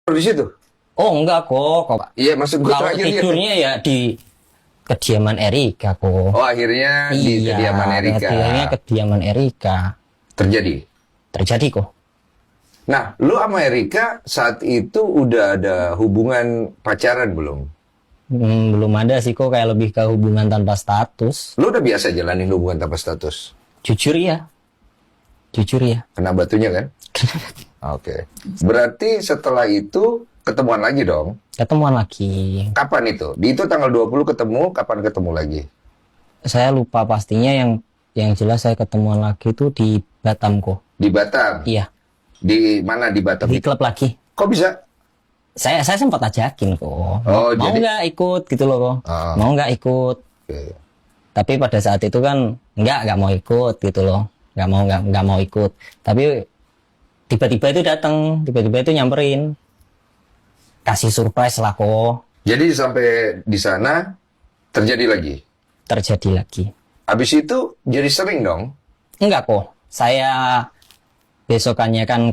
di situ? Oh enggak kok. Iya, maksud gue Kalau terakhir tidurnya ya di kediaman Erika kok. Oh, akhirnya di Iya, kediaman Erika. akhirnya kediaman Erika. Terjadi. Terjadi kok. Nah, lu sama Erika saat itu udah ada hubungan pacaran belum? Belum ada sih kok, kayak lebih ke hubungan tanpa status. Lu udah biasa jalanin hubungan tanpa status? Jujur ya. Jujur ya. Kena batunya kan? Oke. Berarti setelah itu ketemuan lagi dong? Ketemuan lagi. Kapan itu? Di itu tanggal 20 ketemu, kapan ketemu lagi? Saya lupa pastinya, yang jelas saya ketemuan lagi itu di Batam kok. Di Batam? Iya. Di mana di Batam? Di klub lagi. Kok bisa? Saya sempat ajakin kok. Oh, mau jadi- nggak ikut gitu loh kok. Ah. Mau nggak ikut. Oke. Tapi pada saat itu kan nggak mau ikut gitu loh. Nggak mau ikut. Tapi tiba-tiba itu datang, tiba-tiba itu nyamperin. Kasih surprise lah kok. Jadi sampai di sana terjadi lagi? Terjadi lagi. Habis itu jadi sering dong? Enggak kok. Saya besokannya kan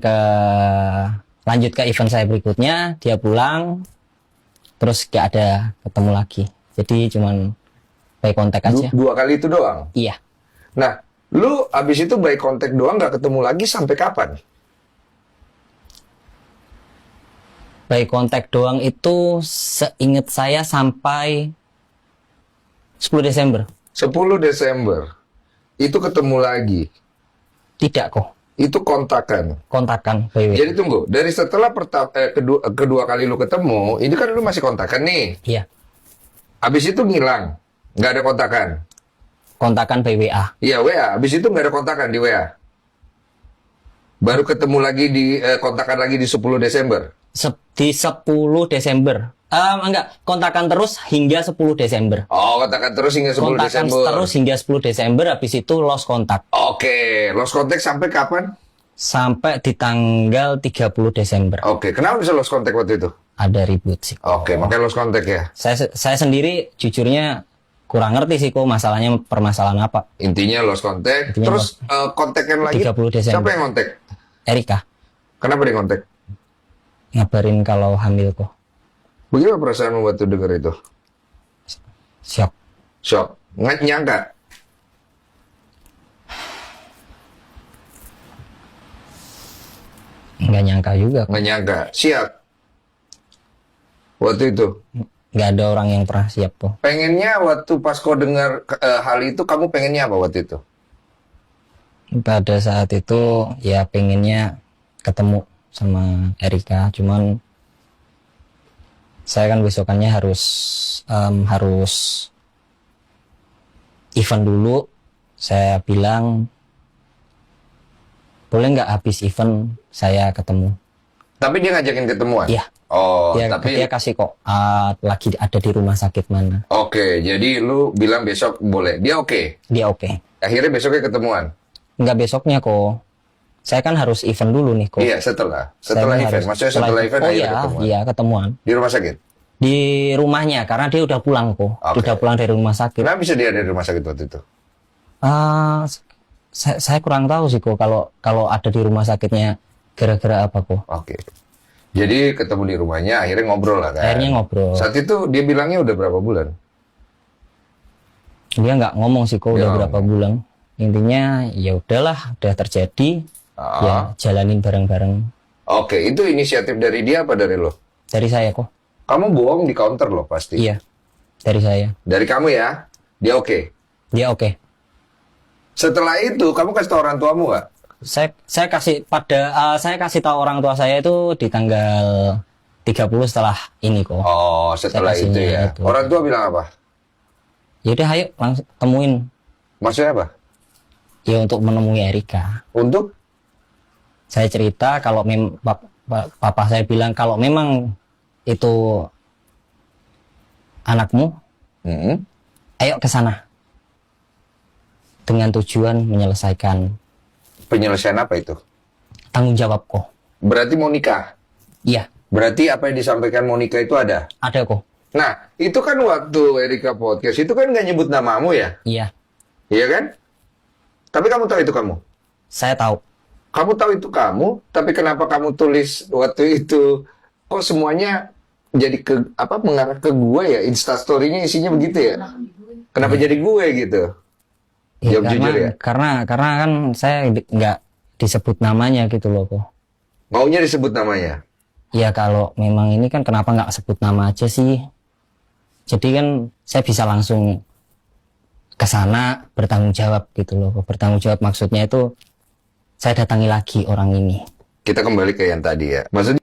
lanjut ke event saya berikutnya, dia pulang, terus gak ada ketemu lagi. Jadi cuman by kontak aja. Dua kali itu doang? Iya. Nah, lu habis itu by kontak doang nggak ketemu lagi sampai kapan? By kontak doang itu seingat saya sampai 10 Desember. 10 Desember. Itu ketemu lagi. Tidak kok. Itu kontakan. Kontakan by WA. Jadi tunggu, dari setelah kedua kali lu ketemu, ini kan lu masih kontakan nih. Iya. Habis itu ngilang. Nggak ada kontakan. Kontakan by WA. Iya, WA. Habis itu nggak ada kontakan di WA. Baru ketemu lagi kontakan lagi di 10 Desember. Di 10 Desember. Enggak, kontakan terus hingga 10 Desember. Oh, kontakan terus hingga 10 Kontakan Desember. terus hingga 10 Desember, habis itu lost kontak. Oke, lost contact sampai kapan? Sampai di tanggal 30 Desember. Oke, kenapa bisa lost contact waktu itu? Ada ribut sih. Oke, makanya lost contact ya. Saya sendiri jujurnya kurang ngerti sih kok masalahnya permasalahan apa. Intinya lost contact. Intinya Terus kontakkan lagi. 30 Desember. Siapa yang kontak? Erika Kenapa dia kontak? ngabarin kalau hamil kok. Bagaimana perasaanmu waktu dengar itu? Shock. Shock. Nggak nyangka. Nggak nyangka juga. Nggak nyangka. Siap. Waktu itu. Nggak ada orang yang pernah siap kok. Pengennya waktu pas kau dengar hal itu, kamu pengennya apa waktu itu? Pada saat itu ya pengennya ketemu sama Erika, cuman saya kan besokannya harus event dulu. Saya bilang boleh nggak habis event saya ketemu. Tapi dia ngajakin ketemuan? Iya. Oh, Dia tapi... kasih kok lagi ada di rumah sakit mana. Oke, jadi lu bilang besok boleh. Dia oke? Dia oke. Akhirnya besoknya ketemuan? Nggak besoknya kok. Saya kan harus event dulu nih kok. Iya, setelah Saya event. harus- Maksudnya setelah event Oh akhirnya iya, ketemuan? iya ketemuan. Di rumah sakit? Di rumahnya, karena dia udah pulang kok. Oke. Udah pulang dari rumah sakit. Kenapa bisa dia ada di rumah sakit waktu itu? Saya kurang tahu sih kok kalau ada di rumah sakitnya gara-gara apa kok. Oke. Jadi ketemu di rumahnya, akhirnya ngobrol lah kan? Akhirnya ngobrol. Saat itu dia bilangnya udah berapa bulan? Dia nggak ngomong sih kok Dia udah nggak berapa bulan. Intinya ya udahlah, udah terjadi. Ya jalanin bareng-bareng. Oke, itu inisiatif dari dia apa dari lo? Dari saya kok. Kamu bohong di counter loh pasti. Iya. Dari saya. Dari kamu ya? Dia oke. Dia oke. Setelah itu, kamu kasih tau orang tuamu nggak? Saya kasih tahu orang tua saya itu di tanggal 30 setelah ini kok. Oh, setelah Saya itu kasihnya ya. itu. Orang tua bilang apa? Yaudah ayo langsung temuin. Maksudnya apa? Ya untuk menemui Erika. Untuk? Saya cerita kalau papa saya bilang kalau memang itu anakmu, Hmm. ayo ke sana. Dengan tujuan menyelesaikan Penyelesaian apa itu? tanggung jawab kok. Berarti mau nikah? Iya, Berarti apa yang disampaikan Monica itu ada? ada kok. Nah, itu kan waktu Erika podcast, itu kan nggak nyebut namamu ya? Iya, Iya kan? Tapi kamu tahu itu kamu? saya tahu. Kamu tahu itu kamu, tapi kenapa kamu tulis waktu itu kok semuanya jadi mengarah ke gue ya? Instastory-nya isinya begitu ya? Kenapa jadi gue gitu? Ya, Jawab jujur ya. karena kan saya nggak disebut namanya gitu loh kok. Maunya disebut namanya. Ya kalau memang ini kan kenapa nggak sebut nama aja sih? Jadi kan saya bisa langsung ke sana bertanggung jawab gitu loh. Bertanggung jawab maksudnya itu saya datangi lagi orang ini. Kita kembali ke yang tadi ya. Maksudnya